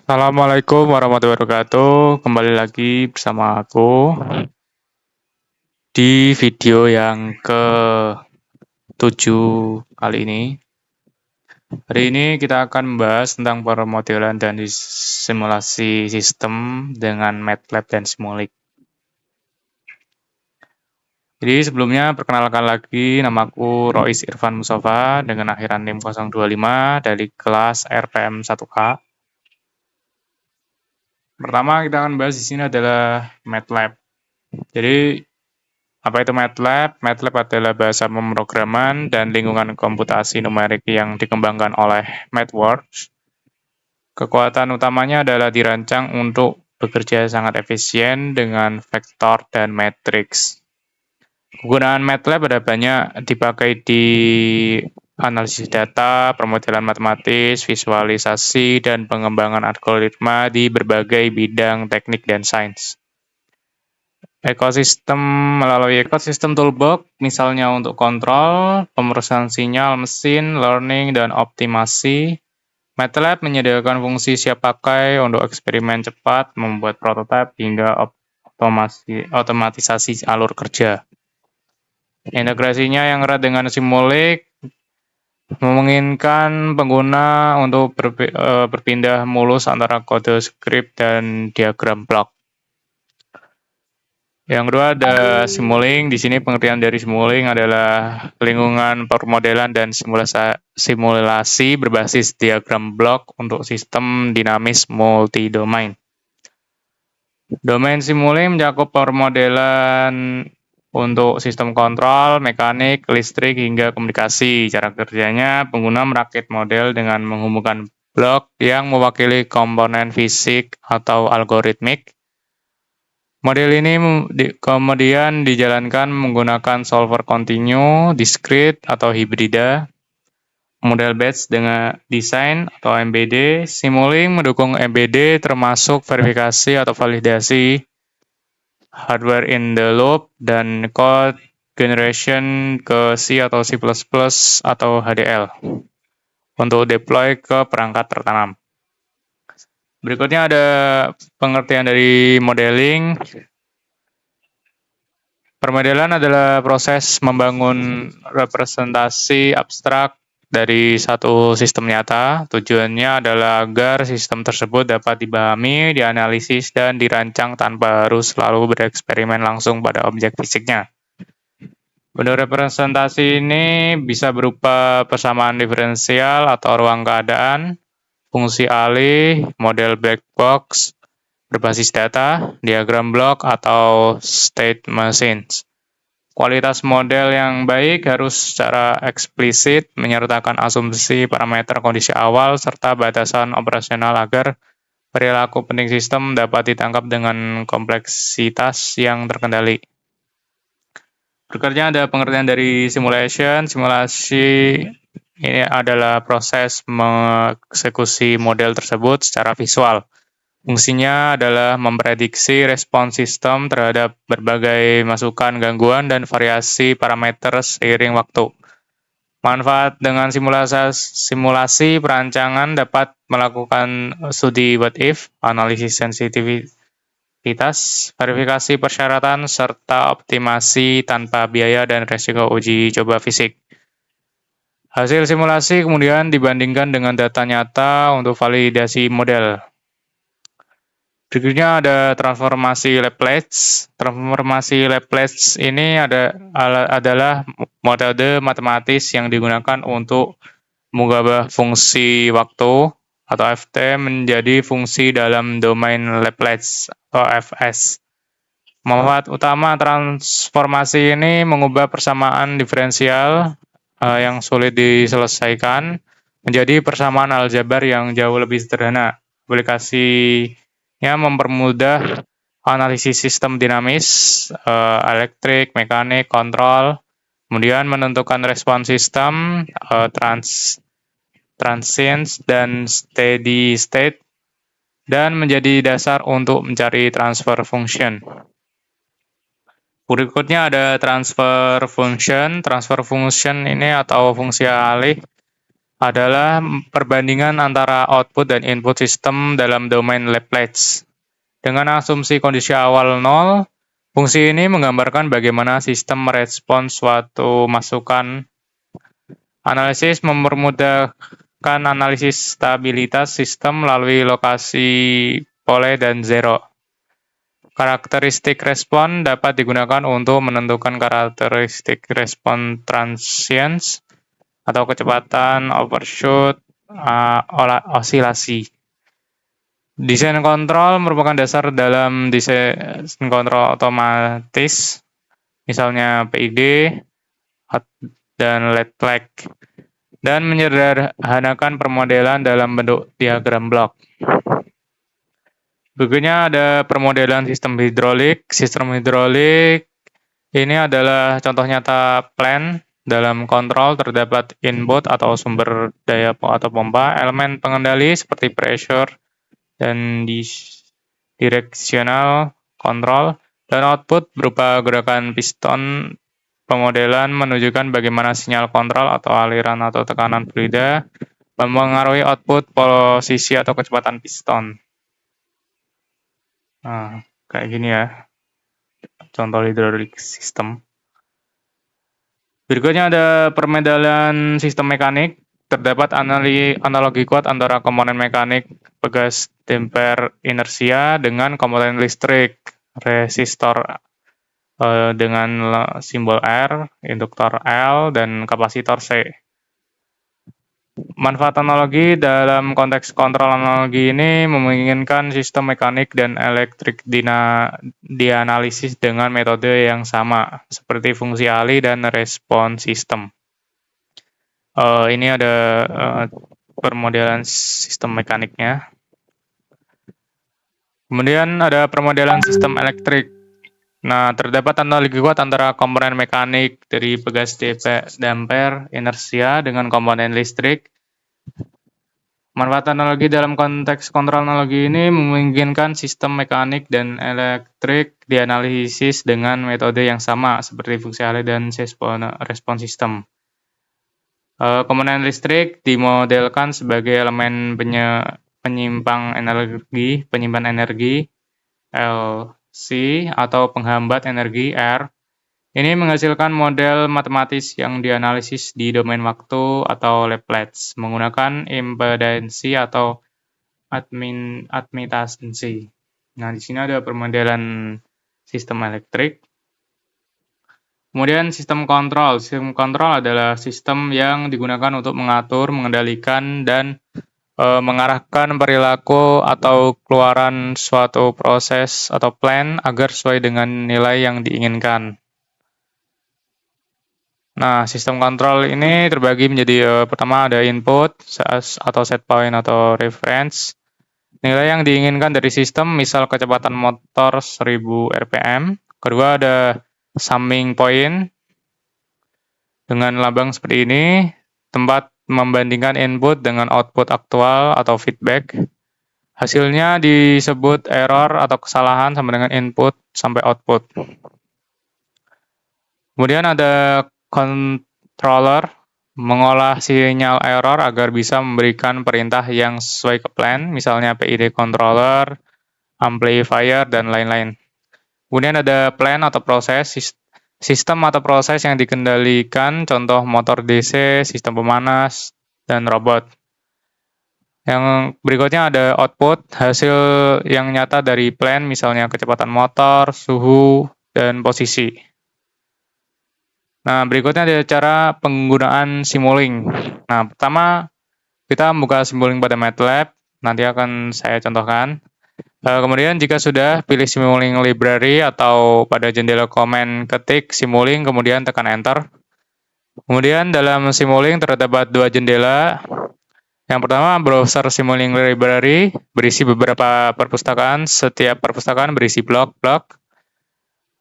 Assalamualaikum warahmatullahi wabarakatuh. Kembali lagi bersama aku di video yang ke-7 kali ini. Hari ini kita akan membahas tentang pemodelan dan simulasi sistem dengan MATLAB dan Simulink. Jadi sebelumnya perkenalkan lagi, namaku Rois Irfan Mustafa dengan akhiran NIM 025 dari kelas RPM 1K. Pertama kita akan bahas di sini adalah MATLAB. Jadi apa itu MATLAB? MATLAB adalah bahasa pemrograman dan lingkungan komputasi numerik yang dikembangkan oleh MathWorks. Kekuatan utamanya adalah dirancang untuk bekerja sangat efisien dengan vektor dan matriks. Penggunaan MATLAB ada banyak dipakai di analisis data, permodelan matematis, visualisasi, dan pengembangan algoritma di berbagai bidang teknik dan sains. Ekosistem melalui ekosistem toolbox, misalnya untuk kontrol, pemrosesan sinyal mesin, learning, dan optimasi. MATLAB menyediakan fungsi siap pakai untuk eksperimen cepat, membuat prototipe, hingga otomatisasi alur kerja. Integrasinya yang erat dengan Simulink memungkinkan pengguna untuk berpindah mulus antara kode script dan diagram blok. Yang kedua ada Simulink. Di sini pengertian dari Simulink adalah lingkungan permodelan dan simulasi berbasis diagram blok untuk sistem dinamis multi-domain. Domain Simulink mencakup permodelan untuk sistem kontrol, mekanik, listrik, hingga komunikasi. Cara kerjanya, pengguna merakit model dengan menghubungkan blok yang mewakili komponen fisik atau algoritmik. Model ini kemudian dijalankan menggunakan solver kontinu, discrete, atau hibrida, model batch dengan desain atau MBD, Simulink mendukung MBD termasuk verifikasi atau validasi, hardware in the loop, dan code generation ke C atau C++ atau HDL untuk deploy ke perangkat tertanam. Berikutnya ada pengertian dari modeling. Permodelan adalah proses membangun representasi abstrak dari satu sistem nyata. Tujuannya adalah agar sistem tersebut dapat dipahami, dianalisis, dan dirancang tanpa harus selalu bereksperimen langsung pada objek fisiknya. Bentuk representasi ini bisa berupa persamaan diferensial atau ruang keadaan, fungsi alih, model black box, berbasis data, diagram blok, atau state machines. Kualitas model yang baik harus secara eksplisit menyertakan asumsi parameter kondisi awal serta batasan operasional agar perilaku penting sistem dapat ditangkap dengan kompleksitas yang terkendali. Berikutnya ada pengertian dari simulation. Simulasi ini adalah proses mengeksekusi model tersebut secara visual. Fungsinya adalah memprediksi respons sistem terhadap berbagai masukan, gangguan, dan variasi parameter seiring waktu. Manfaat dengan simulasi perancangan dapat melakukan studi what if, analisis sensitivitas, verifikasi persyaratan, serta optimasi tanpa biaya dan resiko uji coba fisik. Hasil simulasi kemudian dibandingkan dengan data nyata untuk validasi model. Berikutnya ada transformasi Laplace. Transformasi Laplace ini adalah metode matematis yang digunakan untuk mengubah fungsi waktu atau ft menjadi fungsi dalam domain Laplace atau fs. Manfaat utama transformasi ini mengubah persamaan diferensial yang sulit diselesaikan menjadi persamaan aljabar yang jauh lebih sederhana. Aplikasinya mempermudah analisis sistem dinamis, elektrik, mekanik, kontrol, kemudian menentukan respons sistem, transient, dan steady state, dan menjadi dasar untuk mencari transfer function. Berikutnya ada transfer function. Transfer function ini atau fungsi alih adalah perbandingan antara output dan input sistem dalam domain Laplace. Dengan asumsi kondisi awal 0, fungsi ini menggambarkan bagaimana sistem merespons suatu masukan. Analisis mempermudahkan analisis stabilitas sistem melalui lokasi pole dan zero. Karakteristik respon dapat digunakan untuk menentukan karakteristik respon transients atau kecepatan overshoot osilasi. Desain kontrol merupakan dasar dalam desain kontrol otomatis, misalnya PID dan lead flag, dan menyederhanakan permodelan dalam bentuk diagram blok. Berikutnya ada permodelan sistem hidrolik. Sistem hidrolik ini adalah contoh nyata plan. Dalam kontrol terdapat input atau sumber daya atau pompa, elemen pengendali seperti pressure dan directional control, dan output berupa gerakan piston. Pemodelan menunjukkan bagaimana sinyal kontrol atau aliran atau tekanan fluida mempengaruhi output, posisi, atau kecepatan piston. Nah, kayak gini ya, contoh hidrolik sistem. Berikutnya ada permodelan sistem mekanik. Terdapat analogi kuat antara komponen mekanik pegas damper inersia dengan komponen listrik, resistor dengan simbol R, induktor L, dan kapasitor C. Manfaat analogi dalam konteks kontrol analogi ini memungkinkan sistem mekanik dan elektrik dianalisis dengan metode yang sama, seperti fungsi alih dan respon sistem. Ini ada permodelan sistem mekaniknya. Kemudian ada permodelan sistem elektrik. Nah, terdapat analogi kuat antara komponen mekanik dari pegas damper inersia dengan komponen listrik. Manfaat analogi dalam konteks kontrol analogi ini memungkinkan sistem mekanik dan elektrik dianalisis dengan metode yang sama, seperti fungsi alih dan respon sistem. Komponen listrik dimodelkan sebagai elemen penyimpan energi LC atau penghambat energi R. Ini menghasilkan model matematis yang dianalisis di domain waktu atau Laplace menggunakan impedansi atau admitansi. Nah, di sini ada permodelan sistem elektrik. Kemudian sistem kontrol. Sistem kontrol adalah sistem yang digunakan untuk mengatur, mengendalikan, dan mengarahkan perilaku atau keluaran suatu proses atau plan agar sesuai dengan nilai yang diinginkan. Nah, sistem kontrol ini terbagi menjadi pertama ada input atau set point atau reference. Nilai yang diinginkan dari sistem, misal kecepatan motor 1000 rpm. Kedua ada summing point dengan lambang seperti ini, tempat membandingkan input dengan output aktual atau feedback. Hasilnya disebut error atau kesalahan sama dengan input sampai output. Kemudian ada controller, mengolah sinyal error agar bisa memberikan perintah yang sesuai ke plan, misalnya PID controller, amplifier, dan lain-lain. Kemudian ada plan atau proses, sistem atau proses yang dikendalikan, contoh motor DC, sistem pemanas, dan robot. Yang berikutnya ada output, hasil yang nyata dari plan, misalnya kecepatan motor, suhu, dan posisi. Nah, berikutnya ada cara penggunaan Simulink. Nah, pertama kita membuka Simulink pada MATLAB, nanti akan saya contohkan. Kemudian jika sudah, pilih Simulink Library atau pada jendela komen ketik Simulink, kemudian tekan Enter. Kemudian dalam Simulink terdapat dua jendela. Yang pertama, browser Simulink Library berisi beberapa perpustakaan, setiap perpustakaan berisi blok-blok.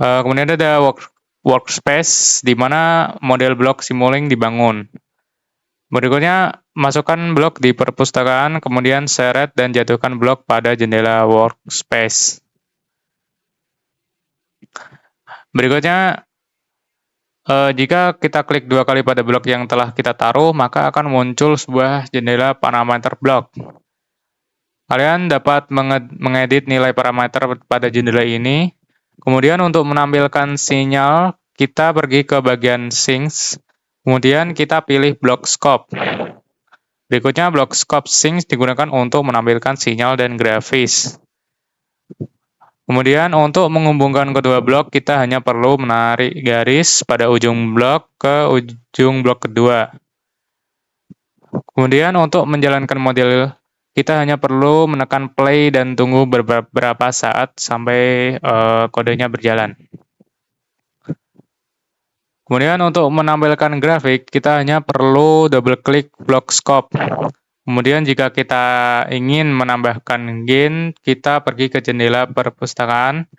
Kemudian ada workspace, di mana model blok Simulink dibangun. Berikutnya, masukkan blok di perpustakaan, kemudian seret dan jatuhkan blok pada jendela workspace. Berikutnya, Jika kita klik 2 kali pada blok yang telah kita taruh, maka akan muncul sebuah jendela parameter blok. Kalian dapat mengedit nilai parameter pada jendela ini. Kemudian untuk menampilkan sinyal, kita pergi ke bagian Scenes, kemudian kita pilih Block Scope. Berikutnya Block Scope Scenes digunakan untuk menampilkan sinyal dan grafis. Kemudian untuk menghubungkan kedua blok, kita hanya perlu menarik garis pada ujung blok ke ujung blok kedua. Kemudian untuk menjalankan model, kita hanya perlu menekan play dan tunggu beberapa saat sampai kodenya berjalan. Kemudian untuk menampilkan grafik, kita hanya perlu double klik block scope. Kemudian jika kita ingin menambahkan gain, kita pergi ke jendela perpustakaan.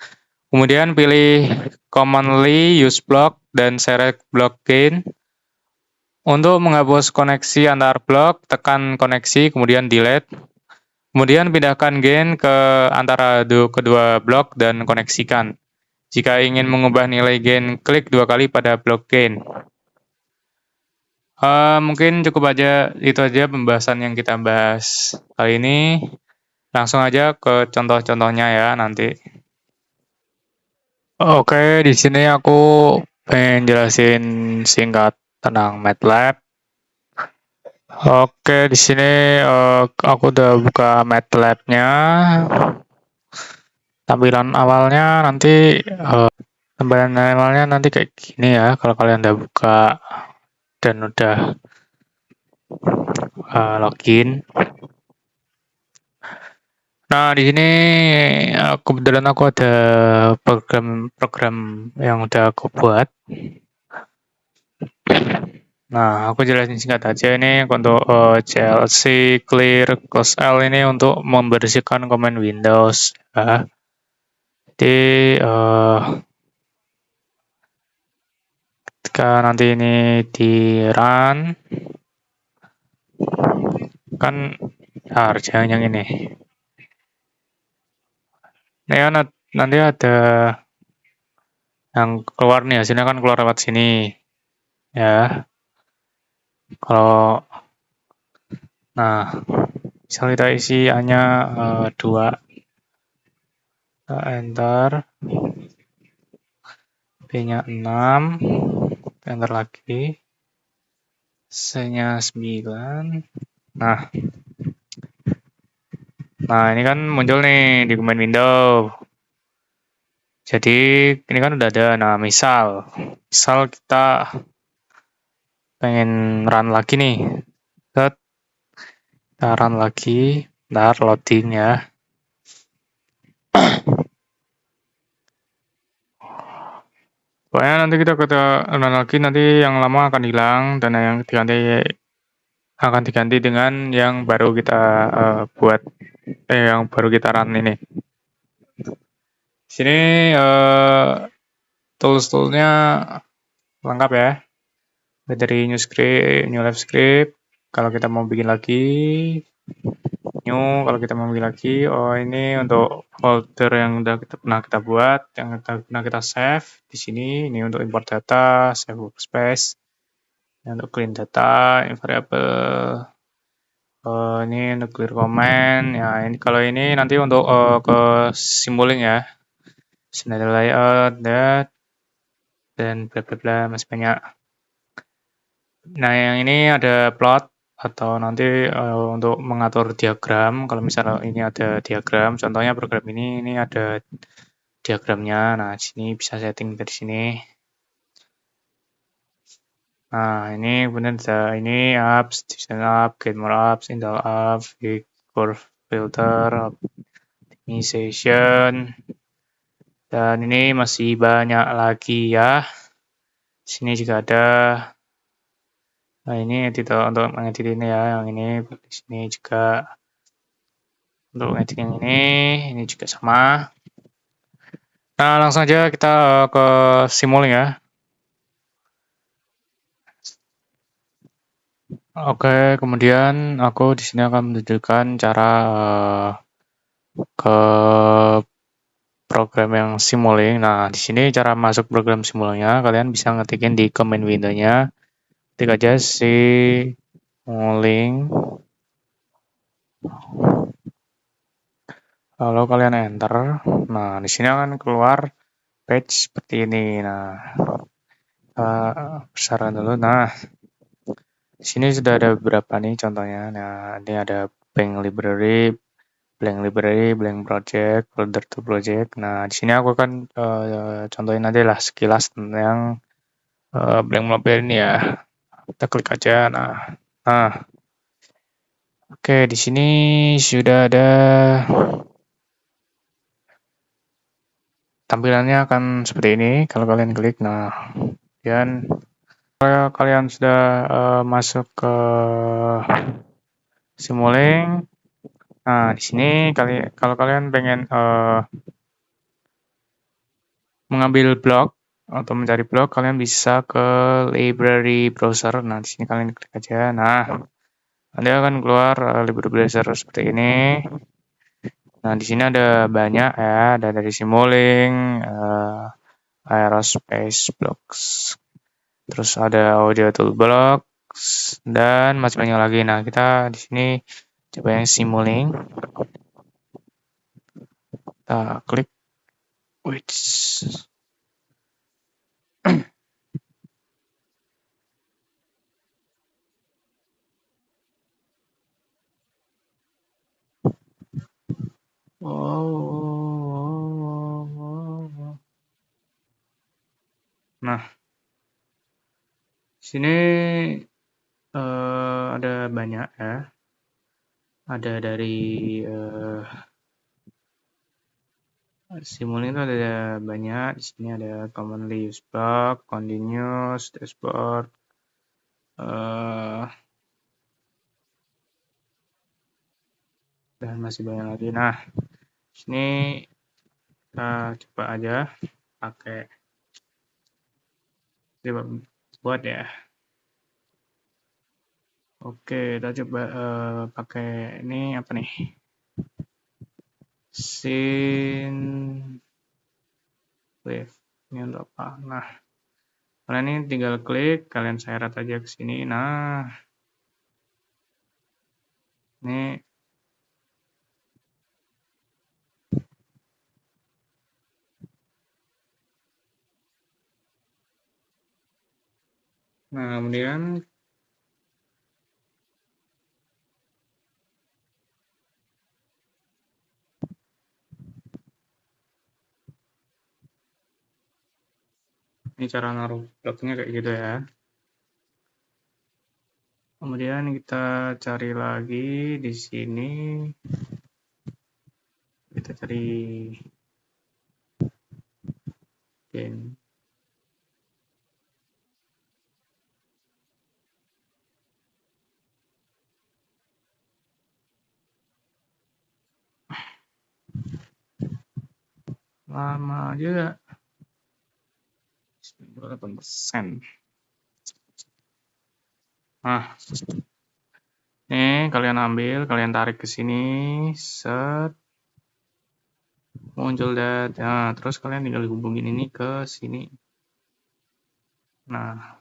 Kemudian pilih commonly use block dan select block gain. Untuk menghapus koneksi antar blok, tekan koneksi, kemudian delete. Kemudian pindahkan gain ke antara kedua blok dan koneksikan. Jika ingin mengubah nilai gain, klik 2 kali pada blok gain. Mungkin cukup aja, itu aja pembahasan yang kita bahas kali ini. Langsung aja ke contoh-contohnya ya nanti. Oke, di sini aku pengen jelasin singkat tentang MATLAB. Oke, di sini aku udah buka MATLAB-nya. Tampilan awalnya nanti kayak gini ya, kalau kalian udah buka dan udah login. Nah, di sini kebetulan aku ada program yang udah aku buat. Nah, aku jelasin singkat aja ini untuk CLC clear close L ini untuk membersihkan komen Windows ya. Jadi ketika nanti ini di run kan harus yang ini. Nah, ya, nanti ada yang keluar nih, hasilnya kan keluar lewat sini ya. Kalau nah, misal kita isi hanya 2, kita enter, B-nya 6, enter lagi, C-nya 9. Nah, ini kan muncul nih di command window. Jadi ini kan udah ada. Nah, misal kita pengen run lagi nih. Kita run lagi, bentar loading ya. Pokoknya nanti kita run lagi, nanti yang lama akan hilang dan yang akan diganti dengan yang baru kita buat, yang baru kita run ini. Di sini tools-toolsnya lengkap ya. Dari new script, new live script. Kalau kita mau bikin lagi, new. Kalau kita mau bikin lagi, ini untuk folder yang udah pernah kita buat, yang pernah kita save di sini. Ini untuk import data, save workspace. Ini untuk clean data, variable. Ini untuk clear comment. Ya, ini kalau ini nanti untuk ke simulink ya. Scenario layout, dan bla bla bla, masih banyak. Nah, yang ini ada plot atau nanti untuk mengatur diagram. Kalau misalnya ini ada diagram, contohnya program ini ada diagramnya. Nah, di sini bisa setting dari sini. Nah, ini kemudian ada ini apps, division up, get more apps, indel up, curve filter, optimization. Dan ini masih banyak lagi ya. Di sini juga ada. Nah, ini editor untuk mengedit ini ya, yang ini di sini juga untuk mengedit yang ini juga sama. Nah, langsung aja kita ke simulink ya. Oke, kemudian aku di sini akan menunjukkan cara ke program yang Simulink. Nah, di sini cara masuk program Simulink-nya, kalian bisa ngetikin di command window-nya, ketik aja Simulink, lalu kalian enter. Nah, di sini akan keluar page seperti ini. Nah, besaran dulu. Nah, di sini sudah ada beberapa nih contohnya. Nah, ini ada blank library, blank project, folder to project. Nah, di sini aku akan contohin aja lah sekilas tentang yang blank library ini ya. Kita klik aja. Nah, oke, di sini sudah ada tampilannya akan seperti ini kalau kalian klik. Nah, dan kalau kalian sudah masuk ke Simulink, nah di sini kalau kalian pengen mengambil blok atau mencari blok, kalian bisa ke library browser. Nah, di sini kalian klik aja. Nah, nanti akan keluar library browser seperti ini. Nah, di sini ada banyak ya, ada dari Simulink, Aerospace Blocks, terus ada Audio Toolbox dan masih banyak lagi. Nah, kita di sini coba yang Simulink. Kita klik which Nah, sini ada banyak ya. Ada dari Simulink itu ada banyak. Di sini ada commonly used block, continuous, dashboard, dan masih banyak lagi. Nah, sini kita coba aja pakai buat ya. Oke, kita coba pakai ini apa nih? Wave. Ini untuk apa? Nah, kalian ini tinggal klik, kalian seret aja ke sini. Nah, ini kemudian ini cara naruh bloknya kayak gitu ya. Kemudian kita cari lagi di sini. Kita cari game. Lama juga. 98%. Nah, ini kalian ambil, kalian tarik ke sini, set, muncul data. Nah, terus kalian tinggal hubungin ini ke sini. Nah,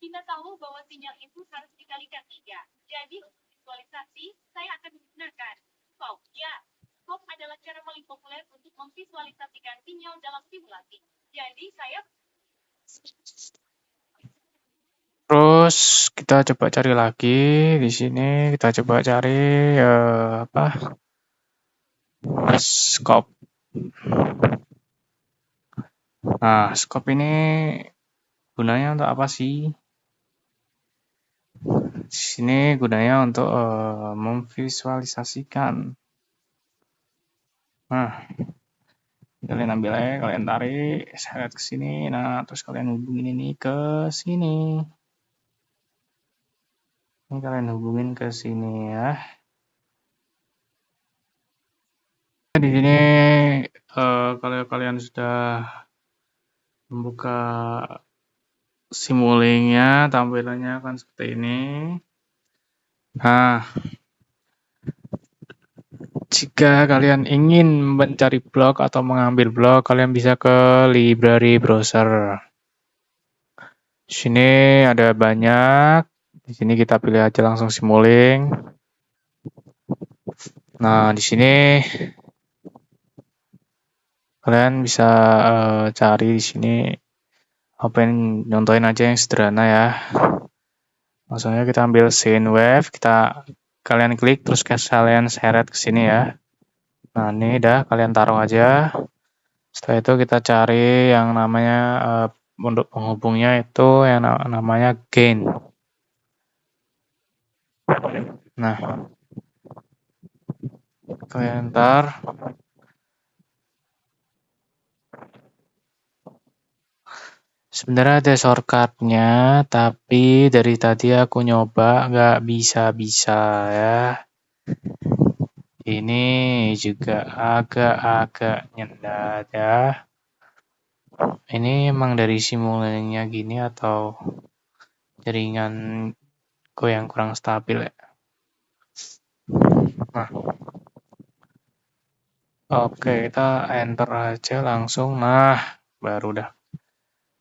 kita tahu bahwa sinyal itu harus dikalikan 3. Jadi untuk visualisasi, saya akan menggunakan scope. Ya, scope adalah cara paling populer untuk memvisualisasikan sinyal dalam simulasi. Jadi saya terus kita coba cari lagi di sini, kita coba cari scope. Nah, scope ini gunanya untuk apa sih? Di sini gunanya untuk memvisualisasikan. Nah, kalian ambil aja, kalian tarik, seret ke sini. Nah, terus kalian hubungin ini ke sini. Ini kalian hubungin ke sini ya. Di sini kalau kalian sudah membuka Simulink-nya, tampilannya akan seperti ini. Nah, jika kalian ingin mencari blok atau mengambil blok, kalian bisa ke library browser. Di sini ada banyak. Di sini kita pilih aja langsung Simulink. Nah, di sini kalian bisa cari di sini apa yang nyontohin aja yang sederhana ya. Langsungnya kita ambil scene wave, kalian klik terus kalian seret ke sini ya. Nah, ini udah kalian taruh aja. Setelah itu kita cari yang namanya untuk penghubungnya itu yang namanya gain. Nah, kalian enter. Sebenarnya ada shortcutnya, tapi dari tadi aku nyoba nggak bisa-bisa ya. Ini juga agak-agak nyendat ya. Ini emang dari simulasinya gini atau jaringanku yang kurang stabil ya. Nah, oke, kita enter aja langsung. Nah, baru dah.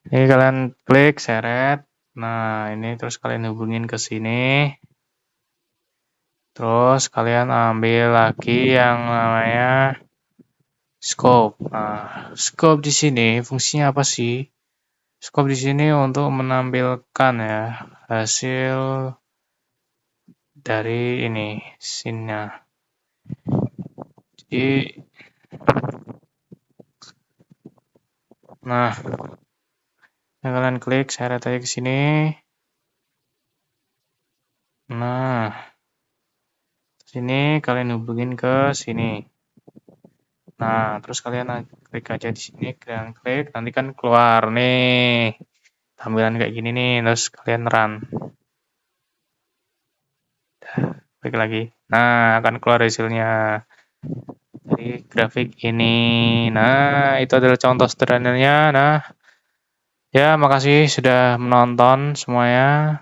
Ini kalian klik, seret. Nah, ini terus kalian hubungin ke sini. Terus kalian ambil lagi yang namanya scope. Nah, scope di sini fungsinya apa sih? Scope di sini untuk menampilkan ya hasil dari ini scene-nya. Jadi, nah, kalian klik seret aja ke sini. Nah, sini kalian hubungin ke sini. Nah, terus kalian klik aja di sini, kalian klik, nanti kan keluar nih tampilan kayak gini nih, terus kalian run. Klik lagi. Nah, akan keluar hasilnya. Jadi grafik ini. Nah, itu adalah contoh sederhananya. Nah, ya makasih sudah menonton semuanya.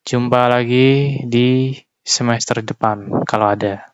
Jumpa lagi di semester depan kalau ada.